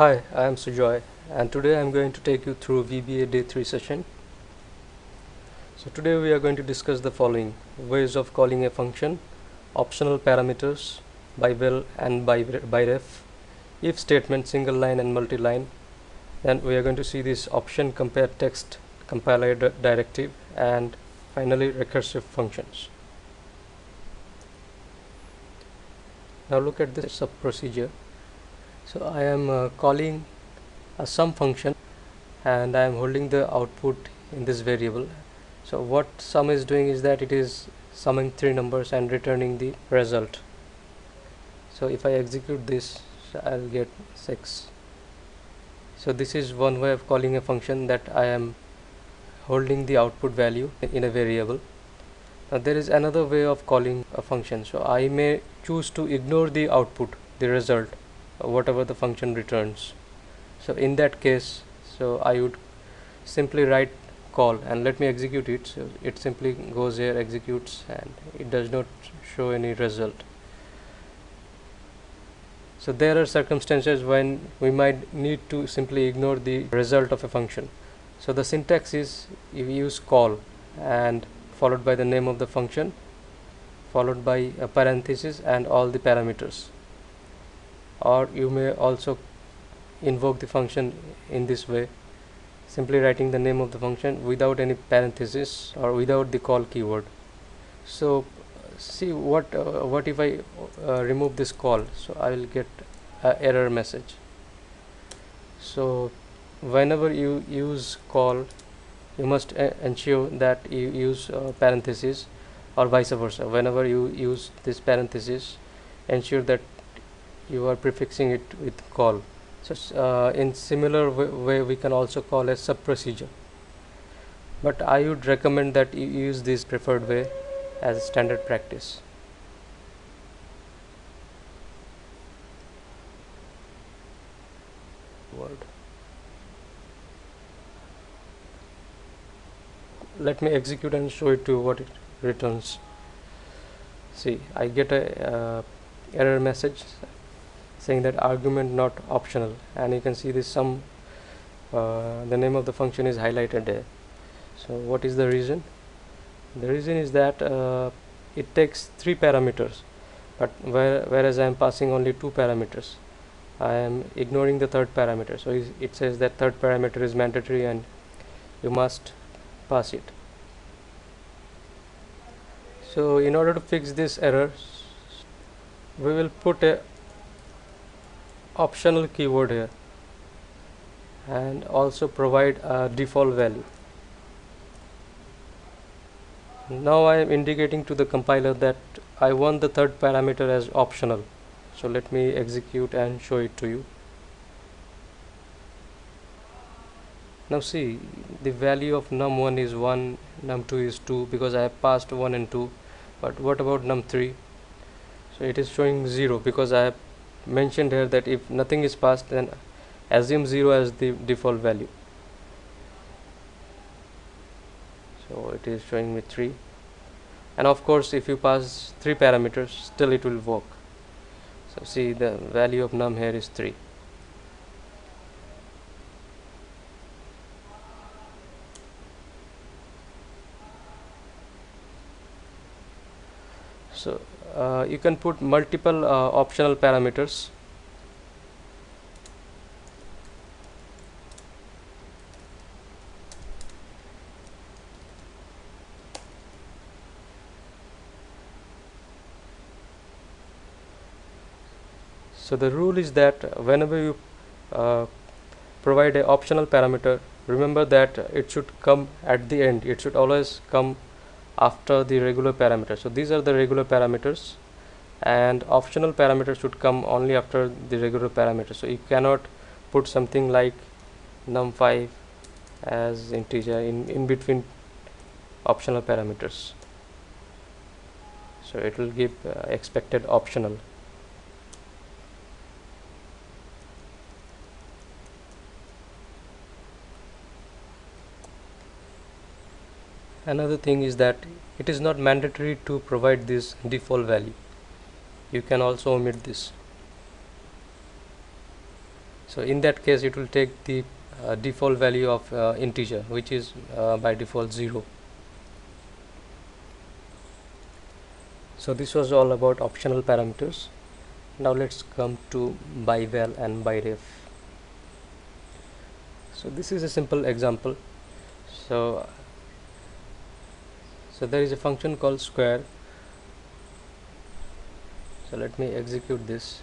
Hi, I am Sujoy and today I am going to take you through VBA Day 3 session. So today we are going to discuss the following: ways of calling a function, optional parameters, byval and ByRef, if statement, single line and multi-line. Then we are going to see this option compare text compiler directive, and finally recursive functions. Now look at this subprocedure. So I am calling a sum function and I am holding the output in this variable. So what sum is doing is that it is summing three numbers and returning the result. So if I execute this, I'll get 6. So this is one way of calling a function, that I am holding the output value in a variable. Now there is another way of calling a function. So I may choose to ignore the output, the result, whatever the function returns. So in that case, I would simply write call and let me execute it. So it simply goes here, executes, and it does not show any result. So there are circumstances when we might need to simply ignore the result of a function. So the syntax is, you use call and followed by the name of the function, followed by a parenthesis and all the parameters. Or you may also invoke the function in this way, simply writing the name of the function without any parenthesis or without the call keyword. So see what if I remove this call. So I will get an error message. So whenever you use call, you must ensure that you use parenthesis, or vice versa. Whenever you use this parenthesis, ensure that you are prefixing it with call. So in similar way we can also call a subprocedure, but I would recommend that you use this preferred way as a standard practice. Let me execute and show it to you what it returns. See, I get a error message saying that argument not optional, and you can see this sum, the name of the function is highlighted there. So what is the reason? The reason is that it takes 3 parameters, but whereas I am passing only 2 parameters, I am ignoring the third parameter. So it says that third parameter is mandatory and you must pass it. So in order to fix this error, we will put a optional keyword here and also provide a default value. Now I am indicating to the compiler that I want the third parameter as optional. So let me execute and show it to you. Now see, the value of num1 is 1, num2 is 2, because I have passed 1 and 2. But what about num3? So it is showing 0 because I have mentioned here that if nothing is passed, then assume 0 as the default value. So it is showing me 3, and of course if you pass 3 parameters, still it will work. So see, the value of num here is 3. So you can put multiple optional parameters. So the rule is that whenever you provide an optional parameter, remember that it should come at the end. It should always come after the regular parameter. So these are the regular parameters, and optional parameters should come only after the regular parameter. So you cannot put something like num5 as integer in between optional parameters. So it will give expected optional. Another thing is that it is not mandatory to provide this default value. You can also omit this. So in that case it will take the default value of integer, which is by default 0. So this was all about optional parameters. Now let's come to byval and byref. So this is a simple example. So there is a function called square. So let me execute this.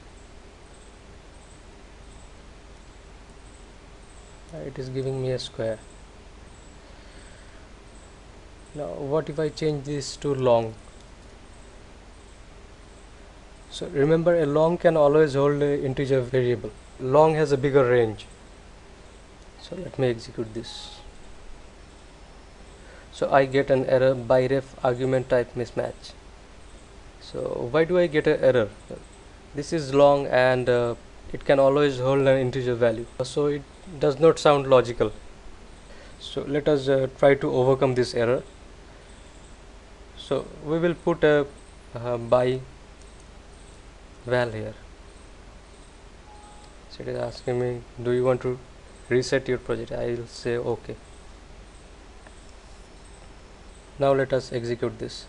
It is giving me a square. Now what if I change this to long? So remember, a long can always hold an integer variable. Long has a bigger range. So let me execute this. So I get an error, ByRef argument type mismatch. So why do I get an error? This is long and it can always hold an integer value. So it does not sound logical. So let us try to overcome this error. So we will put a byval here. So it is asking me, do you want to reset your project? I will say OK. Now let us execute this.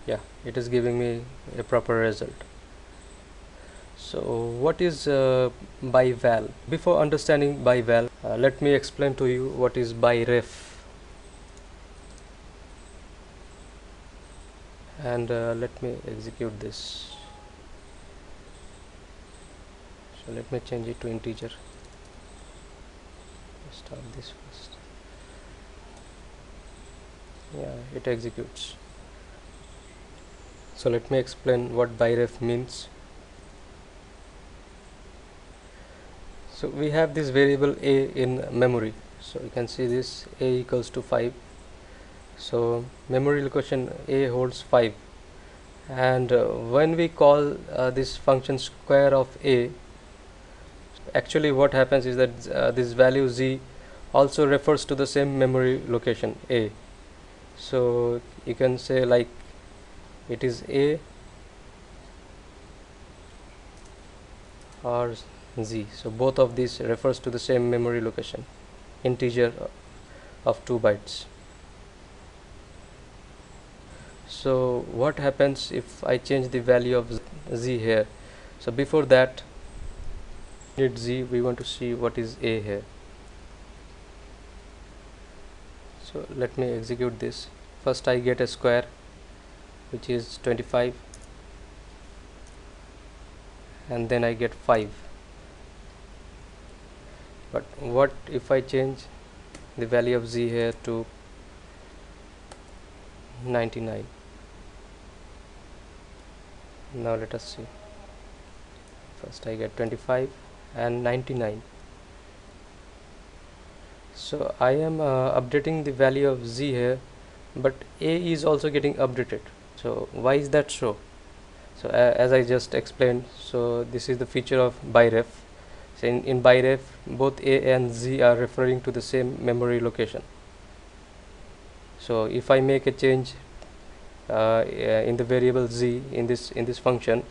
Yeah, it is giving me a proper result. So what is byval? Before understanding byval, let me explain to you what is ByRef. And let me execute this. So let me change it to integer. Start this first. Yeah, it executes. So let me explain what ByRef means. So we have this variable a in memory. So you can see this a equals to 5. So memory location a holds 5, and when we call this function square of a, actually what happens is that this value z also refers to the same memory location a. So you can say like it is a or z. So both of these refers to the same memory location, integer of 2 bytes. So what happens if I change the value of z here? So before that, need z, we want to see what is a here. So let me execute this. First I get a square, which is 25, and then I get 5. But what if I change the value of z here to 99? Now let us see. First I get 25 and 99. So I am updating the value of z here, but a is also getting updated. So why is that so? So as I just explained, so this is the feature of ByRef. So in ByRef, both a and z are referring to the same memory location. So if I make a change in the variable z in this function,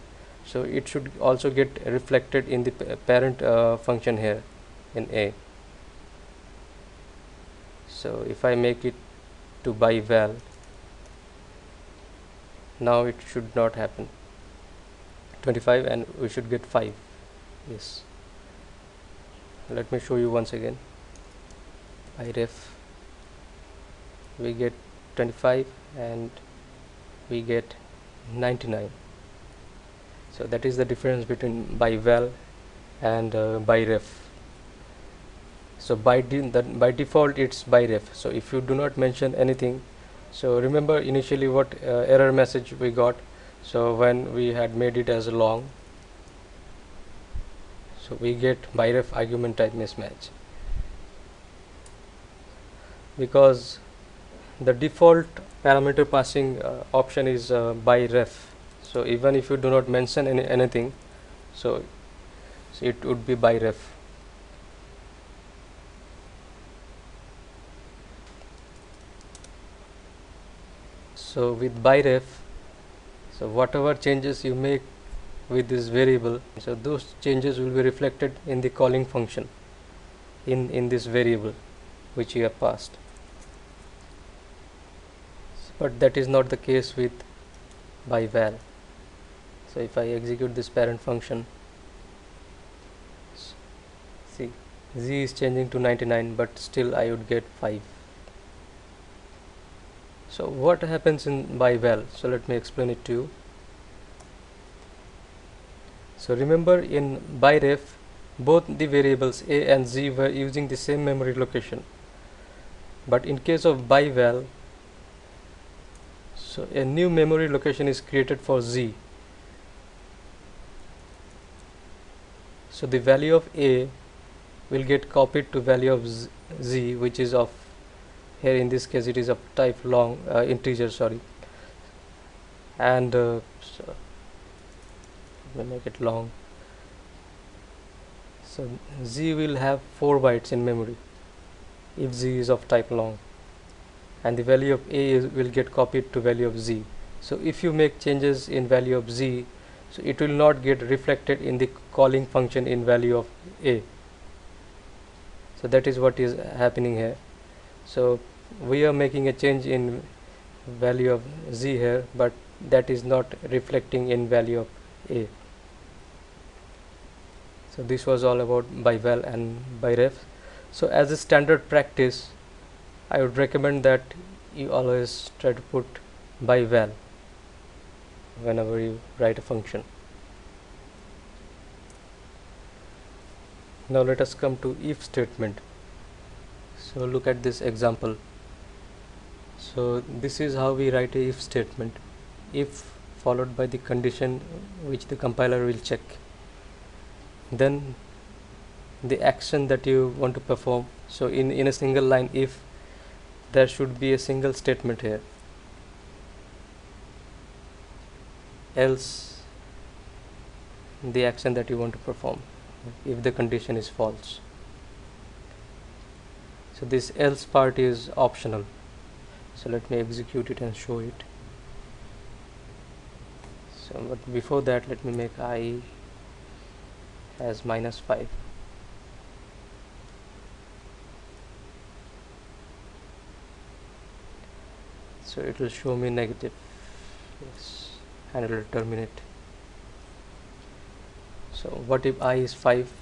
so it should also get reflected in the parent function here in a. So if I make it to byval, now it should not happen. 25 and we should get 5. Yes, let me show you once again. ByRef, we get 25 and we get 99. So that is the difference between byval and ByRef. So by default it's ByRef. So if you do not mention anything, so remember initially what error message we got. So when we had made it as long, so we get ByRef argument type mismatch, because the default parameter passing option is ByRef. So even if you do not mention anything, so it would be ByRef. So with ByRef, so whatever changes you make with this variable, so those changes will be reflected in the calling function in this variable which you have passed. But that is not the case with byval. So if I execute this parent function, see, z is changing to 99, but still I would get 5. So what happens in byval? So let me explain it to you. So remember, in ByRef, both the variables a and z were using the same memory location, but in case of byval, so a new memory location is created for z. So the value of a will get copied to value of z, which is of, here in this case it is of type long, integer, sorry, and so let me make it long. So z will have 4 bytes in memory if z is of type long, and the value of a will get copied to value of z. So if you make changes in value of z, so it will not get reflected in the calling function in value of a. So that is what is happening here. So we are making a change in value of z here, but that is not reflecting in value of a. So this was all about byval and ByRef. So as a standard practice, I would recommend that you always try to put byval whenever you write a function. Now let us come to if statement. So look at this example. So this is how we write a if statement. If followed by the condition which the compiler will check, then the action that you want to perform. So in a single line if, there should be a single statement here, else the action that you want to perform if the condition is false. So this else part is optional. So let me execute it and show it. So but before that, let me make I as -5. So it will show me negative, yes, and it will terminate. So what if I is 5?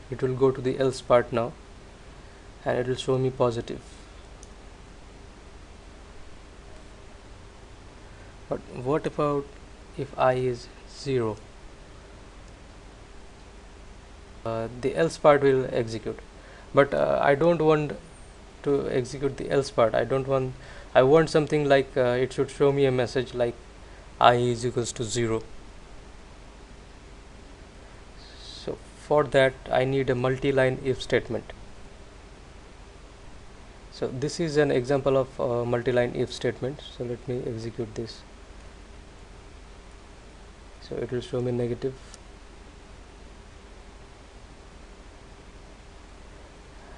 It will go to the else part now, and it will show me positive. But what about if I is 0? The else part will execute, but I don't want to execute the else part. I want something like it should show me a message like I is equals to 0. So for that I need a multi-line if statement. So this is an example of multi-line if statement. So let me execute this. So it will show me negative,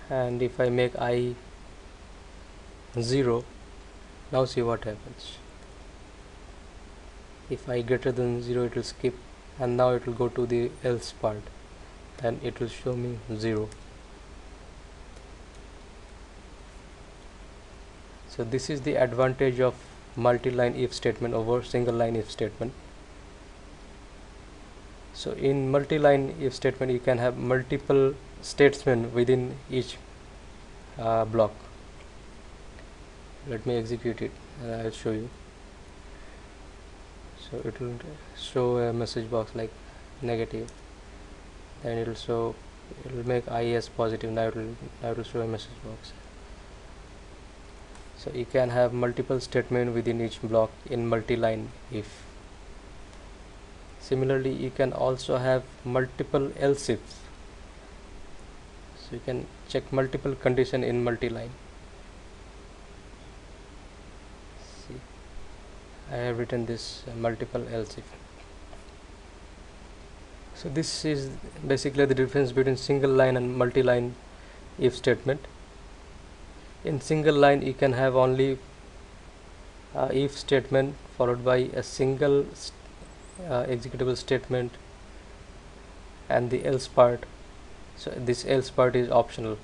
and if I make I 0, now see what happens. If I greater than 0, it will skip, and now it will go to the else part, then it will show me 0. So this is the advantage of multi-line if statement over single line if statement. So in multi-line if statement, you can have multiple statements within each block. Let me execute it and I will show you. So it will show a message box like negative, then it will make I as positive. Now it will show a message box. So you can have multiple statements within each block in multi-line if. Similarly, you can also have multiple else ifs. So you can check multiple condition in multi-line. See, I have written this multiple else if. So this is basically the difference between single line and multi-line if statement. In single line, you can have only if statement followed by a single executable statement and the else part. So this else part is optional,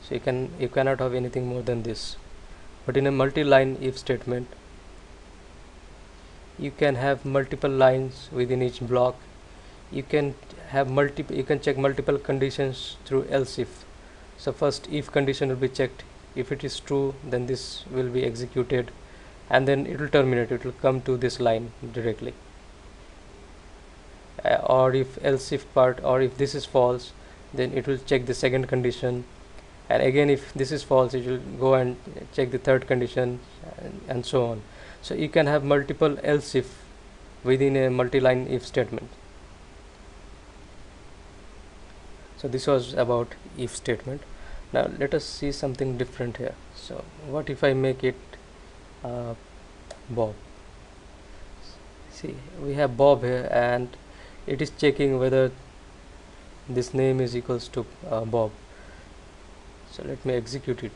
so you cannot have anything more than this. But in a multi-line if statement, you can have multiple lines within each block. You can check multiple conditions through else if. So first if condition will be checked. If it is true, then this will be executed, and then it will terminate. It will come to this line directly. Or if else if part, or if this is false, then it will check the second condition, and again if this is false, it will go and check the third condition, and so on. So you can have multiple else if within a multi-line if statement. So this was about if statement. Now let us see something different here. So what if I make it Bob? See, we have Bob here, and it is checking whether this name is equals to Bob. So let me execute it.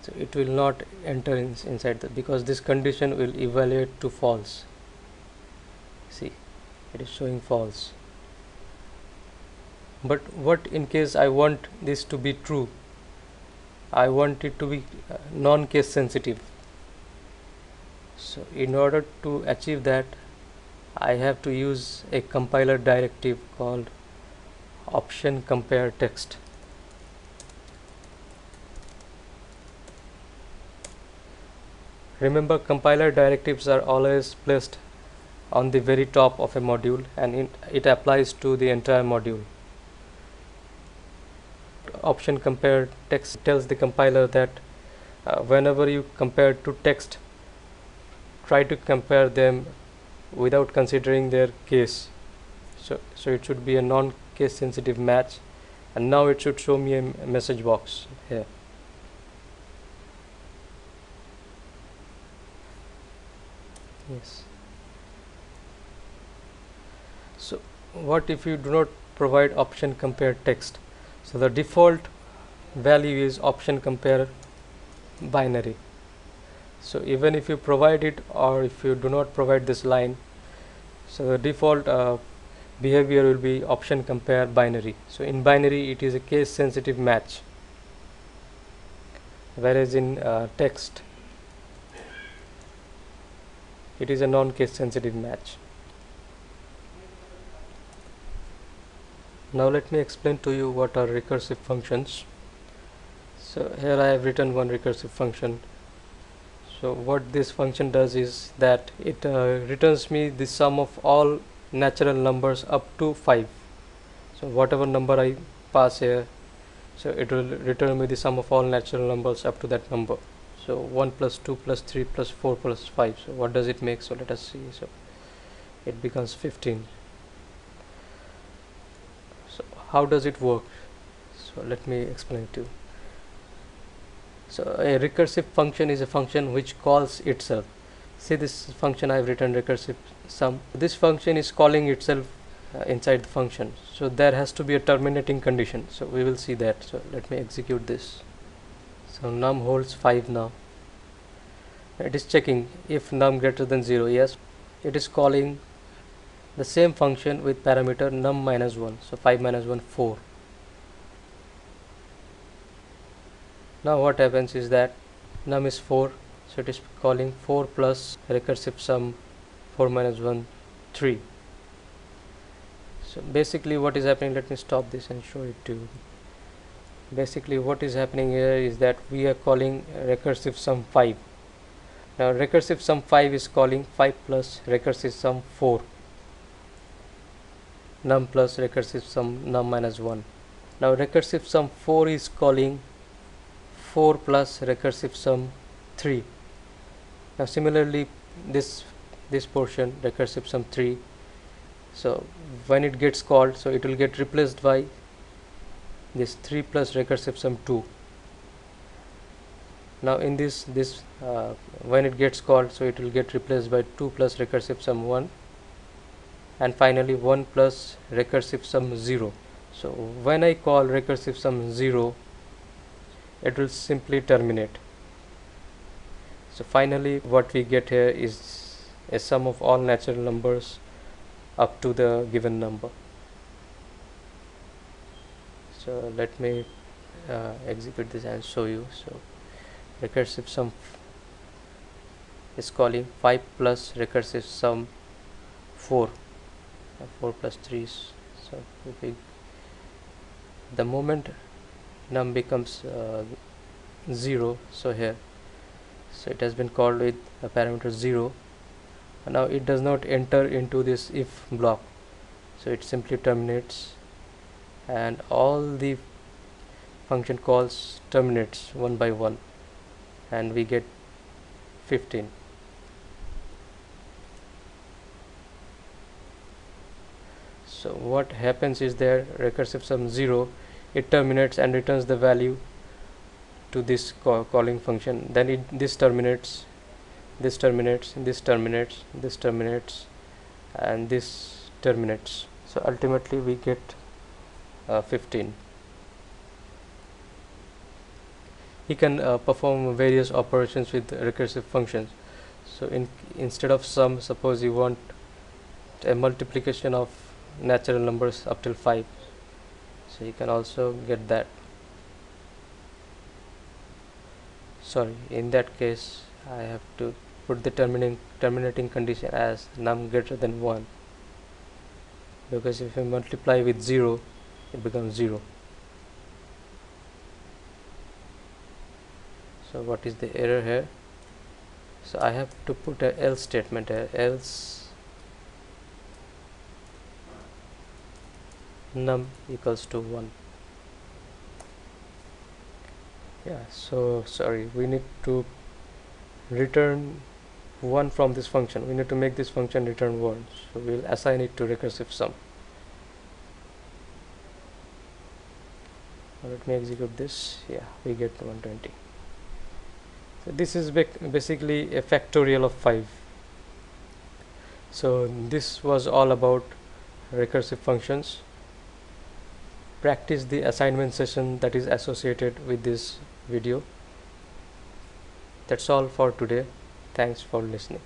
So it will not enter inside because this condition will evaluate to false. See, it is showing false. But what in case I want this to be true? I want it to be non-case sensitive. So in order to achieve that, I have to use a compiler directive called OptionComparedText. Remember, compiler directives are always placed on the very top of a module, and it applies to the entire module. OptionComparedText tells the compiler that whenever you compare two text, try to compare them without considering their case. So it should be a non-case sensitive match, and now it should show me a message box here. Yes. So what if you do not provide OptionComparedText? So the default value is OptionCompare binary. So even if you provide it, or if you do not provide this line, so the default behavior will be OptionCompare binary. So in binary it is a case sensitive match, whereas in text it is a non-case sensitive match. Now let me explain to you what are recursive functions. So here I have written one recursive function. So what this function does is that it returns me the sum of all natural numbers up to 5. So whatever number I pass here, so it will return me the sum of all natural numbers up to that number. So 1 plus 2 plus 3 plus 4 plus 5. So what does it make? So let us see. So it becomes 15. So how does it work? So let me explain to you. So a recursive function is a function which calls itself. See this function I have written, recursive sum. This function is calling itself inside the function. So there has to be a terminating condition. So we will see that. So let me execute this. So num holds 5 now. It is checking if num greater than 0. Yes, it is calling the same function with parameter num minus 1. So 5 minus 1, 4. Now what happens is that num is 4, so it is calling 4 plus recursive sum 4 minus 1, 3. So basically what is happening, let me stop this and show it to you. Basically what is happening here is that we are calling recursive sum 5. Now recursive sum 5 is calling 5 plus recursive sum 4, num plus recursive sum num minus 1. Now recursive sum 4 is calling 4 plus recursive sum 3. Now similarly this portion recursive sum 3, so when it gets called, so it will get replaced by this 3 plus recursive sum 2. Now in this when it gets called, so it will get replaced by 2 plus recursive sum 1, and finally 1 plus recursive sum 0. So when I call recursive sum 0, it will simply terminate. So finally what we get here is a sum of all natural numbers up to the given number. So let me execute this and show you. So recursive sum is calling 5 plus recursive sum 4. 4 plus 3 is so big. The moment num becomes 0, so here, so it has been called with a parameter 0. Now it does not enter into this if block, so it simply terminates, and all the function calls terminates one by one, and we get 15. So what happens is there recursive sum 0, it terminates and returns the value to this calling function. Then this terminates, this terminates, this terminates, this terminates, and this terminates. So ultimately we get 15. He can perform various operations with recursive functions. So instead of sum, suppose you want a multiplication of natural numbers up till 5, so you can also get that. Sorry, in that case I have to put the terminating condition as num greater than 1, because if you multiply with 0, it becomes 0. So what is the error here? So I have to put a else statement here, else num equals to 1. Yeah, so sorry, we need to return 1 from this function. We need to make this function return 1, so we'll assign it to recursive sum. Let me execute this. Yeah, we get 120. So this is basically a factorial of 5. So this was all about recursive functions. Practice the assignment session that is associated with this video. That's all for today. Thanks for listening.